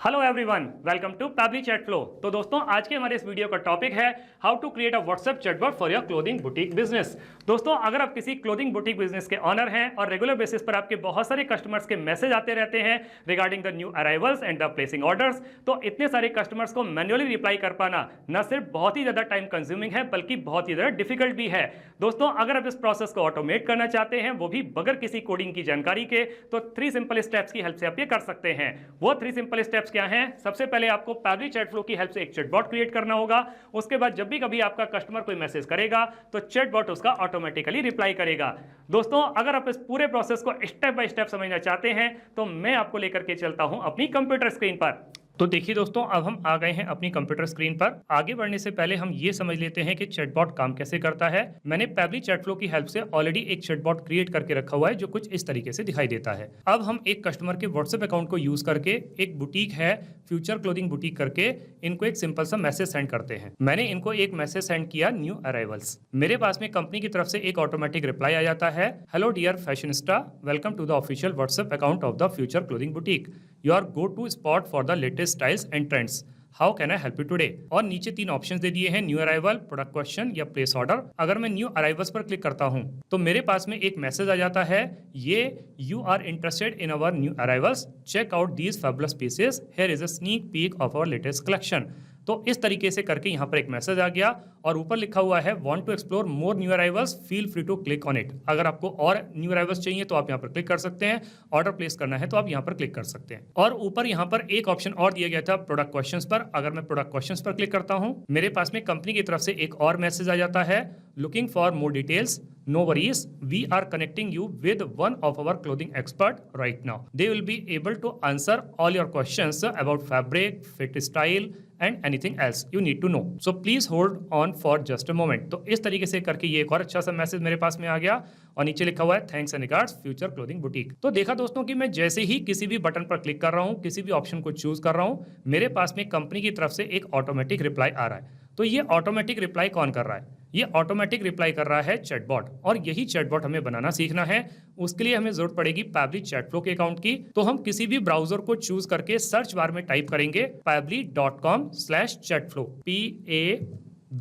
Hello everyone, welcome to Pabbly chat flow. तो दोस्तों, आज के हमारे इस वीडियो का टॉपिक है how to create a WhatsApp chatbot for your clothing boutique business. दोस्तों, अगर आप किसी क्लोथिंग बुटीक बिजनेस के ऑनर हैं और रेगुलर बेसिस पर आपके बहुत सारे कस्टमर्स के मैसेज आते रहते हैं regarding the new arrivals and the placing orders, तो इतने सारे कस्टमर्स को मैन्युअली रिप्लाई कर पाना न सिर्फ बहुत ही ज्यादा टाइम कंज्यूमिंग है बल्कि बहुत ही ज्यादा डिफिकल्ट भी है। दोस्तों, अगर आप इस प्रोसेस को ऑटोमेट करना चाहते हैं, वो भी बगैर किसी कोडिंग की जानकारी के, तो 3 सिंपल स्टेप्स की हेल्प से आप ये कर सकते हैं। वो 3 सिंपल स्टेप्स क्या हैं? सबसे पहले आपको पैबली चैट फ्लो की हेल्प से एक चैटबॉट क्रिएट करना होगा। उसके बाद जब भी कभी आपका कस्टमर कोई मैसेज करेगा तो चैटबॉट उसका ऑटोमेटिकली रिप्लाई करेगा। दोस्तों, अगर आप इस पूरे प्रोसेस को स्टेप बाय स्टेप समझना चाहते हैं तो मैं आपको लेकर के चलता हूं अपनी कंप्यूटर स्क्रीन पर। तो देखिए दोस्तों, अब हम आ गए हैं अपनी कंप्यूटर स्क्रीन पर। आगे बढ़ने से पहले हम ये समझ लेते हैं कि चैटबॉट काम कैसे करता है। मैंने पैबली चैट फ्लो की हेल्प से ऑलरेडी एक चैटबॉट क्रिएट करके रखा हुआ है जो कुछ इस तरीके से दिखाई देता है। अब हम एक कस्टमर के व्हाट्सएप अकाउंट को यूज करके, एक बुटीक है फ्यूचर क्लोथिंग बुटीक करके, इनको एक सिंपल सा मैसेज सेंड करते हैं। मैंने इनको एक मैसेज सेंड किया, न्यू अराइवल्स। मेरे पास में कंपनी की तरफ से एक ऑटोमेटिक रिप्लाई आ जाता है, hello dear fashionista, welcome to the official WhatsApp account of the future clothing boutique. Your go to spot for the latest styles and trends. How can I help you today? और नीचे 3 options दे दिए हैं, new arrival, product question या place order. अगर मैं new arrivals पर click करता हूं तो मेरे पास में एक मैसेज आ जाता है, ये you are interested in our new arrivals, check out these fabulous pieces, here is a sneak peek of our latest collection. तो इस तरीके से करके यहाँ पर एक मैसेज आ गया और ऊपर लिखा हुआ है, want to explore more new arrivals, feel free to click on it. अगर आपको और न्यू अराइवल्स चाहिए तो आप यहाँ पर क्लिक कर सकते हैं, ऑर्डर प्लेस करना है तो आप यहाँ पर क्लिक कर सकते हैं। और ऊपर यहाँ पर एक ऑप्शन और दिया गया था प्रोडक्ट क्वेश्चंस पर। अगर मैं प्रोडक्ट क्वेश्चंस पर क्लिक करता हूँ, मेरे पास में कंपनी की तरफ से एक और मैसेज आ जाता है, looking for more details, no worries, we are connecting you with one of our clothing expert right now. They will be able to answer all your questions about fabric, fit, style and anything else you need to know. So please hold on for just a moment. तो इस तरीके से करके ये एक और अच्छा सा मैसेज मेरे पास में आ गया और नीचे लिखा हुआ है, thanks and regards future clothing boutique. तो देखा दोस्तों कि मैं जैसे ही किसी भी बटन पर क्लिक कर रहा हूँ, किसी भी ऑप्शन को चूज कर रहा हूँ, मेरे पास में कंपनी की तरफ से एक ऑटोमेटिक रिप्लाई आ रहा है। तो ये ऑटोमेटिक रिप्लाई कौन कर रहा है? ये ऑटोमेटिक रिप्लाई कर रहा है चैटबॉट। और यही चैटबॉट हमें बनाना सीखना है। उसके लिए हमें जरूरत पड़ेगी पैबली चैट फ्लो के अकाउंट की। तो हम किसी भी ब्राउजर को चूज करके सर्च बार में टाइप करेंगे pabbly.com/chatflow,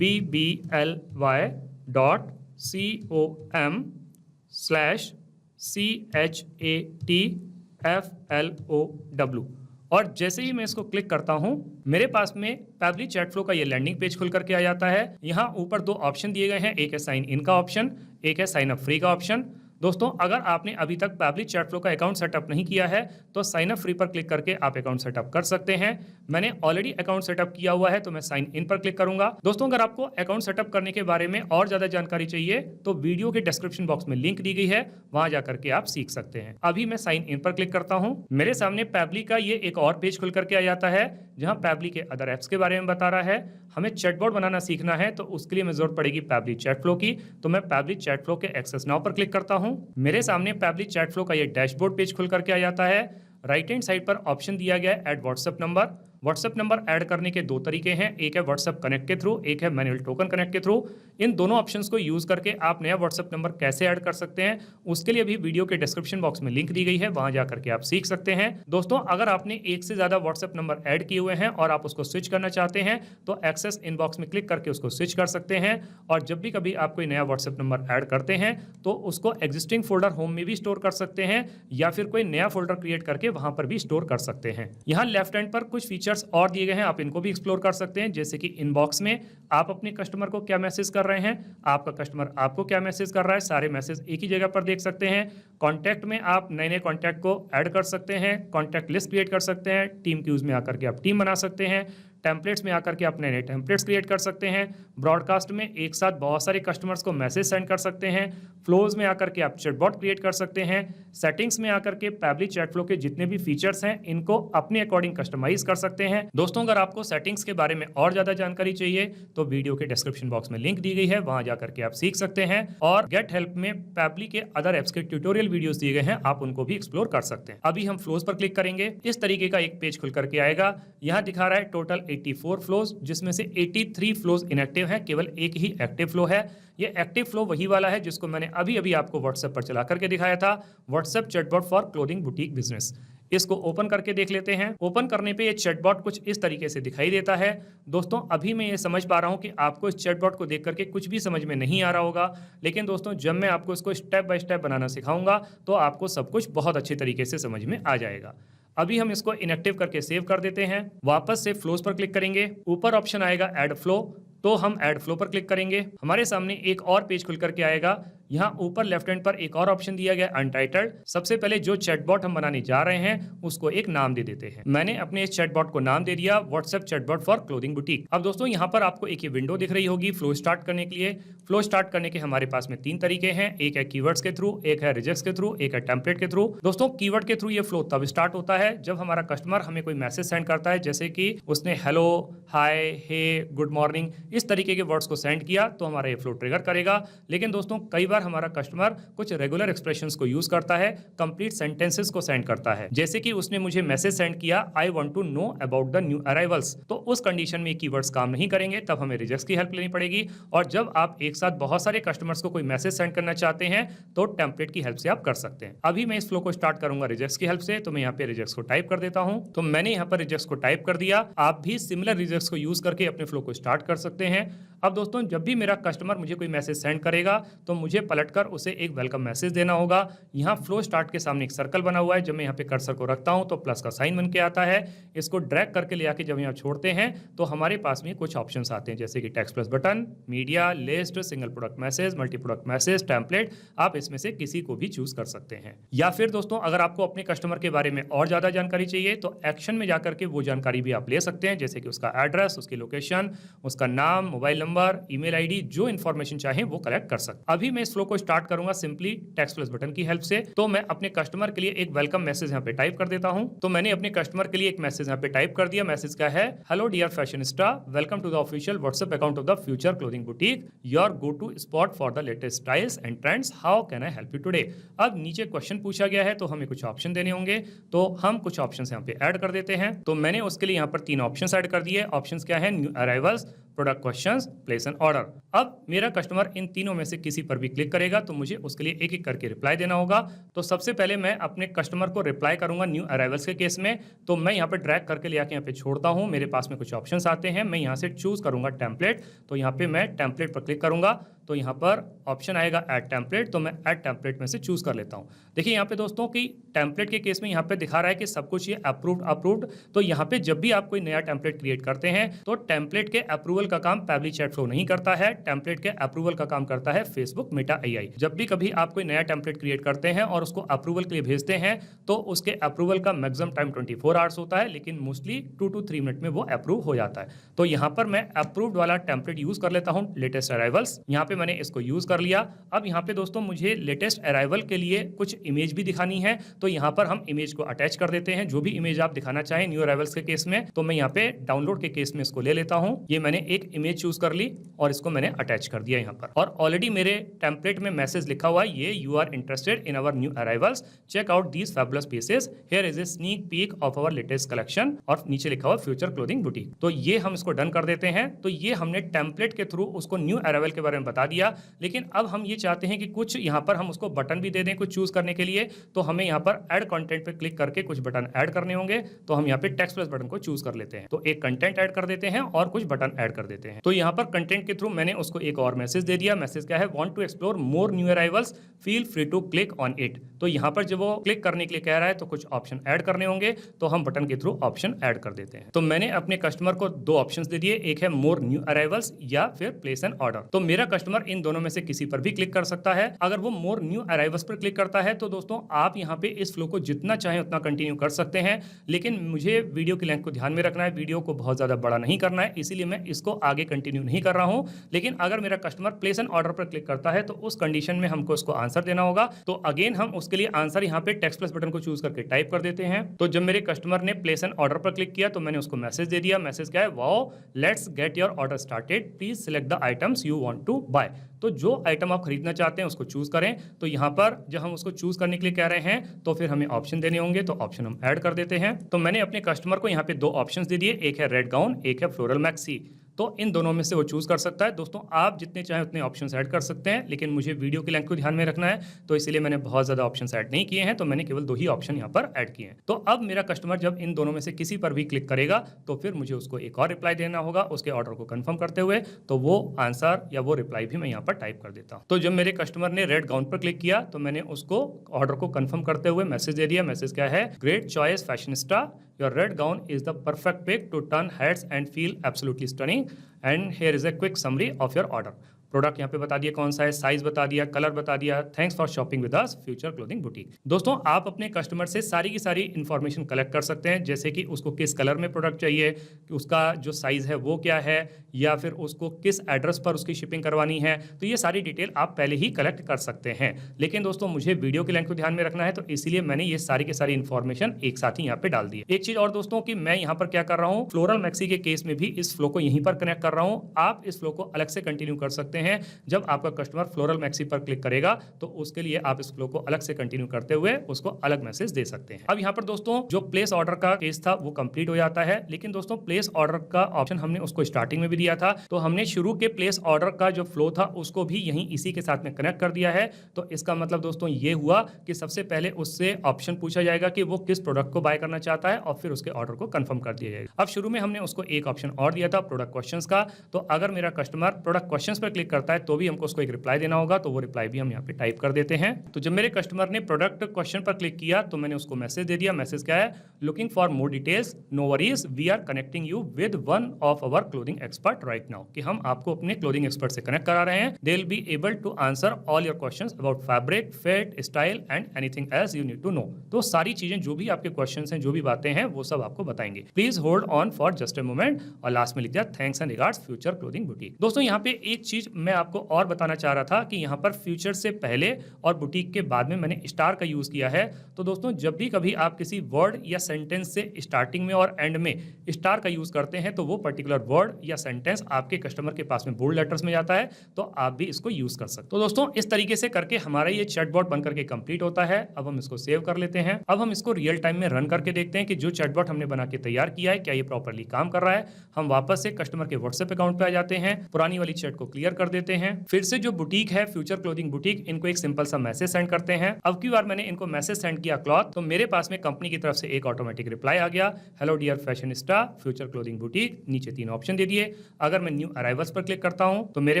pabbly.com/chatflow। और जैसे ही मैं इसको क्लिक करता हूं, मेरे पास में पैबली चैट फ्लो का ये लैंडिंग पेज खुल करके आ जाता है। यहाँ ऊपर 2 ऑप्शन दिए गए हैं, एक है साइन इन का ऑप्शन, एक है साइन अप फ्री का ऑप्शन। दोस्तों, अगर आपने अभी तक पैबली चैट फ्लो का अकाउंट सेटअप नहीं किया है तो साइन अप फ्री पर क्लिक करके आप अकाउंट सेटअप कर सकते हैं। मैंने ऑलरेडी अकाउंट सेटअप किया हुआ है तो मैं साइन इन पर क्लिक करूंगा। दोस्तों, अगर आपको अकाउंट सेटअप करने के बारे में और ज्यादा जानकारी चाहिए तो वीडियो के डिस्क्रिप्शन बॉक्स में लिंक दी गई है, वहां जाकर के आप सीख सकते हैं। अभी मैं साइन इन पर क्लिक करता हूं, मेरे सामने पैबली का ये एक और पेज खुल करके आ जाता है जहां पैबली के अदर एप्स के बारे में बता रहा है। हमें चैटबॉट बनाना सीखना है तो उसके लिए हमें जरूरत पड़ेगी पैबली चैट फ्लो की। तो मैं पैबली चैट फ्लो के एक्सेस नाउ पर क्लिक करता हूं। मेरे सामने पैबली चैट फ्लो का ये डैशबोर्ड पेज खुल करके आ जाता है। राइट हैंड साइड पर ऑप्शन दिया गया है add WhatsApp number. WhatsApp number add करने के 2 तरीके हैं, एक है व्हाट्सएप कनेक्ट के थ्रू, एक है मैनुअल टोकन कनेक्ट के थ्रू। इन दोनों ऑप्शंस को यूज करके आप नया व्हाट्सएप नंबर कैसे ऐड कर सकते हैं, उसके लिए भी वीडियो के डिस्क्रिप्शन बॉक्स में लिंक दी गई है, वहां जाकर के आप सीख सकते हैं। दोस्तों, अगर आपने एक से ज्यादा व्हाट्सएप नंबर ऐड किए हुए हैं और आप उसको स्विच करना चाहते हैं तो एक्सेस इनबॉक्स में क्लिक करके उसको स्विच कर सकते हैं। और जब भी कभी आप कोई नया व्हाट्सएप नंबर ऐड करते हैं तो उसको एग्जिस्टिंग फोल्डर होम में भी स्टोर कर सकते हैं या फिर कोई नया फोल्डर क्रिएट करके वहां पर भी स्टोर कर सकते हैं। यहाँ लेफ्ट हैंड पर कुछ फीचर्स और दिए गए हैं, आप इनको भी एक्सप्लोर कर सकते हैं। जैसे कि इनबॉक्स में आप अपने कस्टमर को क्या मैसेज कर रहे हैं, आपका कस्टमर आपको क्या मैसेज कर रहा है, सारे मैसेज एक ही जगह पर देख सकते हैं। कॉन्टैक्ट में आप नए नए कॉन्टैक्ट को ऐड कर सकते हैं, कॉन्टैक्ट लिस्ट क्रिएट कर सकते हैं, टीम क्यूज में आकर के आप टीम बना सकते हैं, टेम्पलेट्स में आकर के आप नए नए टेम्पलेट्स क्रिएट कर सकते हैं, ब्रॉडकास्ट में एक साथ बहुत सारे कस्टमर्स को मैसेज सेंड कर सकते हैं, फ्लोज में आकर के आप चैटबॉट क्रिएट कर सकते हैं, सेटिंग्स में आकर के पैबली चैट फ्लो के जितने भी फीचर्स हैं इनको अपने अकॉर्डिंग कस्टमाइज कर सकते हैं। दोस्तों, अगर आपको सेटिंग्स के बारे में और ज्यादा जानकारी चाहिए तो वीडियो के डिस्क्रिप्शन बॉक्स में लिंक दी गई है, वहां जाकर के आप सीख सकते हैं। और गेट हेल्प में पैबली के अदर एप्स के ट्यूटोरियल वीडियोस दिए गए हैं, आप उनको भी एक्सप्लोर कर सकते हैं। अभी हम फ्लोज पर क्लिक करेंगे, इस तरीके का एक पेज खुल करके आएगा। यहाँ दिखा रहा है टोटल 84 फ्लोज, जिसमें से 83 फ्लोज इनएक्टिव हैं, केवल एक ही एक्टिव फ्लो है। ये एक्टिव फ्लो वही वाला है जिसको मैंने अभी अभी आपको व्हाट्सएप पर चला करके दिखाया था, WhatsApp chatbot for clothing boutique business. इसको ओपन करके देख लेते हैं। ओपन करने पे ये चैटबॉट कुछ इस तरीके से दिखाई देता है। दोस्तों अभी मैं ये समझ पा रहा हूँ कि आपको इस चैटबॉट को देख करके कुछ भी समझ में नहीं आ रहा होगा, लेकिन दोस्तों जब मैं आपको इसको स्टेप बाय स्टेप बनाना सिखाऊंगा तो आपको सब कुछ बहुत अच्छी तरीके से समझ में आ जाएगा। अभी हम इसको इनएक्टिव करके सेव कर देते हैं। वापस से फ्लोज पर क्लिक करेंगे, ऊपर ऑप्शन आएगा ऐड फ्लो, तो हम ऐड फ्लो पर क्लिक करेंगे। हमारे सामने एक और पेज खुल करके आएगा। यहाँ ऊपर लेफ्ट हैंड पर एक और ऑप्शन दिया गया अनटाइटल्ड। सबसे पहले जो चैटबॉट हम बनाने जा रहे हैं उसको एक नाम दे देते हैं। मैंने अपने इस चैटबॉट को नाम दे दिया WhatsApp chatbot for clothing boutique. अब दोस्तों यहाँ पर आपको एक ये विंडो दिख रही होगी फ्लो स्टार्ट करने के लिए। फ्लो स्टार्ट करने के हमारे पास में 3 तरीके हैं, एक है कीवर्ड्स के थ्रू, एक है रिजेक्ट्स के थ्रू, एक है टेम्पलेट के थ्रू। दोस्तों कीवर्ड के थ्रू ये फ्लो तब स्टार्ट होता है जब हमारा कस्टमर हमें कोई मैसेज सेंड करता है, जैसे कि उसने हेलो, हाय, हे, गुड मॉर्निंग इस तरीके के वर्ड्स को सेंड किया तो हमारा ये फ्लो ट्रिगर करेगा। लेकिन दोस्तों कई बार हमारा कस्टमर कुछ रेगुलर एक्सप्रेशंस को यूज करता है, कंप्लीट सेंटेंसेस को सेंड करता है, जैसे कि उसने मुझे मैसेज सेंड किया I want to know about the new arrivals. तो उस कंडीशन में कीवर्ड्स काम नहीं करेंगे, तब हमें रिजेक्ट्स की हेल्प लेनी पड़ेगी। और जब आप एक साथ बहुत सारे कस्टमर्स को कोई मैसेज सेंड करना चाहते हैं तो टेम्पलेट की हेल्प से आप कर सकते हैं। अभी मैं इस फ्लो को स्टार्ट करूंगा रिजेक्ट्स की हेल्प से, तो मैं यहाँ पे रिजेक्ट्स को टाइप कर देता हूं। तो मैंने यहाँ पर रिजेक्ट्स को टाइप कर दिया। आप भी सिमिलर रिजेक्ट्स को यूज करके अपने फ्लो को स्टार्ट कर सकते हैं। अब दोस्तों जब भी मेरा कस्टमर मुझे कोई मैसेज सेंड करेगा तो मुझे पलटकर उसे एक वेलकम मैसेज देना होगा। यहाँ फ्लो स्टार्ट के सामने एक सर्कल बना हुआ है, जब मैं यहाँ पे कर्सर को रखता हूँ तो प्लस का साइन बन के आता है। इसको ड्रैग करके ले आके जब यहाँ छोड़ते हैं तो हमारे पास में कुछ ऑप्शंस आते हैं, जैसे कि text plus button, media, list, single product message, multi product message, template. आप इसमें से किसी को भी चूज कर सकते हैं। या फिर दोस्तों अगर आपको अपने कस्टमर के बारे में और ज्यादा जानकारी चाहिए तो एक्शन में जाकर के वो जानकारी भी आप ले सकते हैं, जैसे कि उसका एड्रेस, उसकी लोकेशन, उसका नाम, मोबाइल नंबर, ईमेल आईडी, जो इन्फॉर्मेशन चाहे वो कलेक्ट कर सकते। अभी मैं इस फ्लो को स्टार्ट करूंगा सिंपली टेक्स्ट प्लस बटन की हेल्प से। तो मैं अपने कस्टमर के लिए एक वेलकम मैसेज यहाँ पे टाइप कर देता हूँ। तो मैंने अपने कस्टमर के लिए एक मैसेज यहाँ पे टाइप कर दिया। मैसेज क्या है, hello dear fashionista, welcome to the official WhatsApp account of the future clothing boutique, your go to spot for the latest styles and trends, how can I help you today. अब नीचे question पूछा गया है तो हमें कुछ option देने होंगे, तो हम कुछ ऑप्शन यहाँ पे ऐड कर देते हैं। तो मैंने उसके लिए यहाँ पर 3 ऑप्शन ऐड कर दिए। ऑप्शन क्या है, new arrivals, product questions, place N order. अब मेरा कस्टमर इन तीनों में से किसी पर भी क्लिक करेगा तो मुझे उसके लिए एक एक करके रिप्लाई देना होगा। तो सबसे पहले मैं अपने कस्टमर को रिप्लाई करूंगा न्यू अराइवल्स के केस में। तो मैं यहाँ पे ड्रैग करके ले आके यहाँ पे छोड़ता हूँ। मेरे पास में कुछ ऑप्शंस आते हैं, मैं यहाँ से चूज करूंगा टेम्पलेट। तो यहाँ पे मैं टेम्पलेट पर क्लिक करूंगा तो यहाँ पर ऑप्शन आएगा ऐड टेम्पलेट, तो मैं ऐड टेम्पलेट में से चूज कर लेता हूँ। देखिए यहाँ पे दोस्तों कि टेम्पलेट के केस में यहाँ पे दिखा रहा है कि सब कुछ ये अप्रूव्ड। तो यहाँ पे जब भी आप कोई नया टेम्पलेट क्रिएट करते हैं तो टेम्पलेट के अप्रूवल का काम पैबली चैट फ्लो नहीं करता है, टेम्पलेट के अप्रूवल का काम करता है फेसबुक मेटा एआई। जब भी कभी आप कोई नया टेम्पलेट क्रिएट करते हैं और उसको अप्रूवल के लिए भेजते हैं तो उसके अप्रूवल का मैक्सिमम टाइम 24 आवर्स होता है, लेकिन मोस्टली 2 to 3 मिनट में वो अप्रूव हो जाता है। तो यहाँ पर मैं अप्रूव्ड वाला टेम्पलेट यूज कर लेता हूँ, लेटेस्ट अराइवल्स। यहाँ पे मैंने इसको यूज कर लिया। अब यहाँ पे दोस्तों मुझे लेटेस्ट अराइवल के लिए कुछ इमेज भी दिखानी है, तो यहाँ पर हम इमेज को अटैच कर देते हैं। जो भी इमेज आप दिखाना चाहें न्यू अराइवल्स के केस में, तो मैं यहाँ पे डाउनलोड के केस में इसको ले लेता हूँ। ये मैंने एक इमेज चूज कर ली और इसको मैंने अटैच कर दिया यहाँ पर। और ऑलरेडी मेरे टेम्पलेट में मैसेज लिखा हुआ है, ये you are interested in our new arrivals, check out these fabulous pieces, here is a sneak peek of our latest collection, और नीचे लिखा हुआ फ्यूचर क्लोथिंग बुटीक। तो ये हम इसको डन कर देते हैं। तो ये हमने टेम्पलेट के थ्रू उसको न्यू अराइवल के बारे में बता दिया। लेकिन अब हम ये चाहते हैं कि कुछ यहाँ पर हम उसको बटन भी दे दें कुछ चूज करने के लिए। तो हमें यहाँ पर ऐड कंटेंट पे क्लिक करके कुछ बटन ऐड करने होंगे। तो हम यहाँ पे टेक्स्ट प्लस बटन को चूज कर लेते हैं। तो एक कंटेंट ऐड कर देते हैं और कुछ बटन ऐड कर देते हैं। तो यहाँ पर कंटेंट के थ्रू मैंने उसको एक और मैसेज दे दिया। मैसेज क्या है, want to explore more new arrivals, feel free to click on it. तो यहाँ पर जब वो क्लिक करने के लिए कह रहा है तो कुछ ऑप्शन ऐड करने होंगे, तो हम बटन के थ्रू ऑप्शन ऐड कर देते हैं। तो मैंने अपने कस्टमर को 2 ऑप्शंस दे दिए, एक है मोर न्यू अराइवल्स या फिर प्लेस एन ऑर्डर। तो मेरा कस्टमर इन दोनों में से किसी पर भी क्लिक कर सकता है। अगर वो मोर न्यू अराइवल्स पर क्लिक करता है तो दोस्तों आप यहाँ पे इस फ्लो को जितना चाहे उतना कंटिन्यू कर सकते हैं, लेकिन मुझे वीडियो की लेंथ को ध्यान में रखना है, वीडियो को बहुत ज्यादा बड़ा नहीं करना है, इसीलिए मैं इसको आगे कंटिन्यू नहीं कर रहा हूं। लेकिन अगर मेरा कस्टमर प्लेस एन ऑर्डर पर क्लिक करता है तो उस कंडीशन में हमको उसको आंसर देना होगा। तो अगेन हम उसके लिए आंसर यहाँ पे टेक्स्ट प्लस बटन को चूज करके टाइप कर देते हैं। तो जब मेरे कस्टमर ने प्लेस एन ऑर्डर पर क्लिक किया तो मैंने उसको मैसेज दे दिया। मैसेज क्या है, wow let's get your order started, please select the items you want to buy. तो जो आइटम आप खरीदना चाहते हैं उसको चूज करें। तो यहाँ पर जब हम उसको चूज करने के लिए कह रहे हैं तो फिर हमें ऑप्शन देने होंगे, तो ऑप्शन हम ऐड कर देते हैं। तो मैंने अपने कस्टमर को यहाँ पे 2 ऑप्शंस दे दिए, एक है रेड गाउन, एक है फ्लोरल मैक्सी। तो इन दोनों में से वो चूज कर सकता है। दोस्तों आप जितने चाहें उतने ऑप्शन ऐड कर सकते हैं, लेकिन मुझे वीडियो की लेंथ को ध्यान में रखना है, तो इसलिए मैंने बहुत ज्यादा ऑप्शन ऐड नहीं किए हैं, तो मैंने केवल 2 ही ऑप्शन यहाँ पर ऐड किए हैं। तो अब मेरा कस्टमर जब इन दोनों में से किसी पर भी क्लिक करेगा तो फिर मुझे उसको एक और रिप्लाई देना होगा उसके ऑर्डर को कंफर्म करते हुए। तो वो आंसर या वो रिप्लाई भी मैं यहाँ पर टाइप कर देता हूँ। तो जब मेरे कस्टमर ने रेड गाउन पर क्लिक किया तो मैंने उसको ऑर्डर को कंफर्म करते हुए मैसेज दे दिया। मैसेज क्या है? Great choice fashionista, your red gown is the perfect pick to turn heads and feel absolutely stunning, and here is a quick summary of your order. Product यहाँ पे बता दिया कौन सा है, साइज बता दिया, कलर बता दिया। Thanks for shopping with us, future clothing boutique. दोस्तों आप अपने कस्टमर से सारी की सारी इंफॉर्मेशन कलेक्ट कर सकते हैं, जैसे कि उसको किस कलर में प्रोडक्ट चाहिए, उसका जो साइज है वो क्या है, या फिर उसको किस एड्रेस पर उसकी शिपिंग करवानी है। तो ये सारी डिटेल आप पहले ही कलेक्ट कर सकते हैं। लेकिन दोस्तों मुझे वीडियो के लेंथ को ध्यान में रखना है, तो इसलिए मैंने ये सारी की सारी इंफॉर्मेशन एक साथ ही यहाँ पे डाल दी है। एक चीज और दोस्तों कि मैं यहाँ पर क्या कर रहा हूँ, फ्लोरल मैक्सी के केस में भी इस फ्लो को यहीं पर कनेक्ट कर रहा हूँ। आप इस फ्लो को अलग से कंटिन्यू कर सकते हैं। जब आपका कस्टमर फ्लोरल मैक्सी पर क्लिक करेगा तो उसके लिए आप इस फ्लो को अलग से कंटिन्यू करते हुए उसको अलग मैसेज दे सकते हैं। अब यहाँ पर दोस्तों जो प्लेस ऑर्डर का केस था वो कंप्लीट हो जाता है, लेकिन दोस्तों प्लेस ऑर्डर का ऑप्शन हमने उसको स्टार्टिंग में भी दिया था, तो हमने शुरू के प्लेस ऑर्डर का जो फ्लो था उसको भी यहीं इसी के साथ में कनेक्ट कर दिया है। तो इसका मतलब दोस्तों ये हुआ कि सबसे पहले उससे ऑप्शन पूछा जाएगा कि वो किस प्रोडक्ट को बाय करना चाहता है और फिर उसके ऑर्डर को कंफर्म कर दिया जाएगा। अब शुरू में हमने उसको एक ऑप्शन और दिया था प्रोडक्ट क्वेश्चंस का, तो अगर मेरा कस्टमर प्रोडक्ट क्वेश्चंस पर क्लिक करता है तो भी हमको उसको एक रिप्लाई देना होगा, तो वो रिप्लाई भी हम यहाँ पे टाइप कर देते हैं। तो जब मेरे कस्टमर ने प्रोडक्ट क्वेश्चन पर क्लिक किया तो मैंने उसको मैसेज दे दिया। मैसेज क्या है? Looking for more details, no worries, we are connecting you with one of our clothing expert right now, कि हम आपको अपने क्लोथिंग एक्सपर्ट से कनेक्ट करा रहे हैं। They will be able to answer all your questions about fabric, fit, style and anything else you need to know. तो सारी चीजें जो भी आपके क्वेश्चंस हैं, जो भी बातें हैं, वो सब आपको बताएंगे। Please hold on for just a moment, और लास्ट में लिख दिया thanks and regards future clothing boutique. दोस्तों यहाँ पे एक चीज मैं आपको और बताना चाह रहा था कि यहाँ पर फ्यूचर से पहले और बुटीक के बाद में मैंने स्टार का यूज किया है। तो दोस्तों जब भी कभी आप किसी वर्ड या सेंटेंस से स्टार्टिंग में और एंड में स्टार का यूज करते हैं तो वो पर्टिकुलर वर्ड या सेंटेंस आपके कस्टमर के पास में बोल्ड लेटर्स में जाता है, तो आप भी इसको यूज कर सकते हो। तो दोस्तों इस तरीके से करके हमारा ये चैटबॉट बनकर के कंप्लीट होता है। अब हम इसको सेव कर लेते हैं। अब हम इसको रियल टाइम में रन करके देखते हैं कि जो चैटबॉट हमने बना के तैयार किया है क्या ये प्रॉपर्ली काम कर रहा है। हम वापस से कस्टमर के व्हाट्सएप अकाउंट पे आ जाते हैं, पुरानी वाली चैट को क्लियर कर देते हैं। फिर से जो बुटीक है फ्यूचर क्लोथिंग बुटीक, इनको एक सिंपल सा मैसेज सेंड करते हैं। अब की बार मैंने इनको मैसेज सेंड किया क्लॉथ, तो मेरे पास में कंपनी की तरफ से एक ऑटोमेटिक रिप्लाई आ गया, hello dear fashionista Future clothing Boutique. नीचे 3 ऑप्शन दे दिए। अगर मैं न्यू अराइवल्स पर क्लिक करता हूं तो मेरे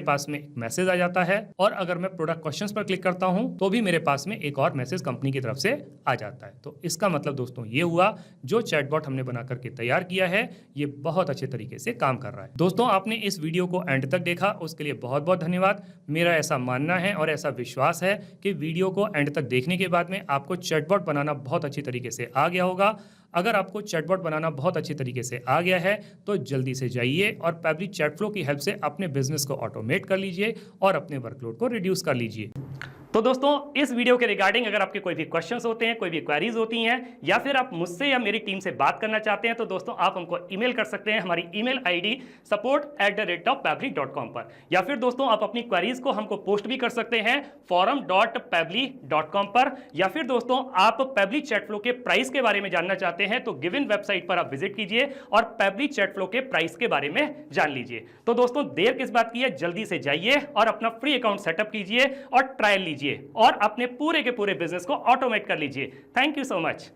पास में एक मैसेज आ जाता है, और अगर मैं प्रोडक्ट क्वेश्चंस पर क्लिक करता हूं तो भी मेरे पास में एक और मैसेज कंपनी की तरफ से आ जाता है। तो इसका मतलब दोस्तों ये हुआ, जो चैटबॉट हमने बना करके तैयार किया है ये बहुत अच्छे तरीके से काम कर रहा है। दोस्तों आपने इस वीडियो को एंड तक देखा, उसके लिए बहुत बहुत धन्यवाद। मेरा ऐसा मानना है और ऐसा विश्वास है कि वीडियो को एंड तक देखने के बाद में आपको चैटबॉट बनाना बहुत अच्छी तरीके से आ गया होगा। अगर आपको चैटबॉट बनाना बहुत अच्छी तरीके से आ गया है तो जल्दी से जाइए और पैबली चैटफ्लो की हेल्प से अपने बिजनेस को ऑटोमेट कर लीजिए और अपने वर्कलोड को रिड्यूस कर लीजिए। तो दोस्तों इस वीडियो के रिगार्डिंग अगर आपके कोई भी क्वेश्चंस होते हैं, कोई भी क्वेरीज होती हैं, या फिर आप मुझसे या मेरी टीम से बात करना चाहते हैं, तो दोस्तों आप हमको ईमेल कर सकते हैं हमारी ईमेल आईडी support@pebly.com पर, या फिर दोस्तों आप अपनी क्वेरीज को हमको पोस्ट भी कर सकते हैं forum.pebly.com पर, या फिर दोस्तों आप पेबली चैटफ्लो के प्राइस के बारे में जानना चाहते हैं तो गिवन वेबसाइट पर आप विजिट कीजिए और पेबली चैटफ्लो के प्राइस के बारे में जान लीजिए। तो दोस्तों देर किस बात की है, जल्दी से जाइए और अपना फ्री अकाउंट सेटअप कीजिए और ट्रायल लीजिए और अपने पूरे के पूरे बिजनेस को ऑटोमेट कर लीजिए। Thank you so much.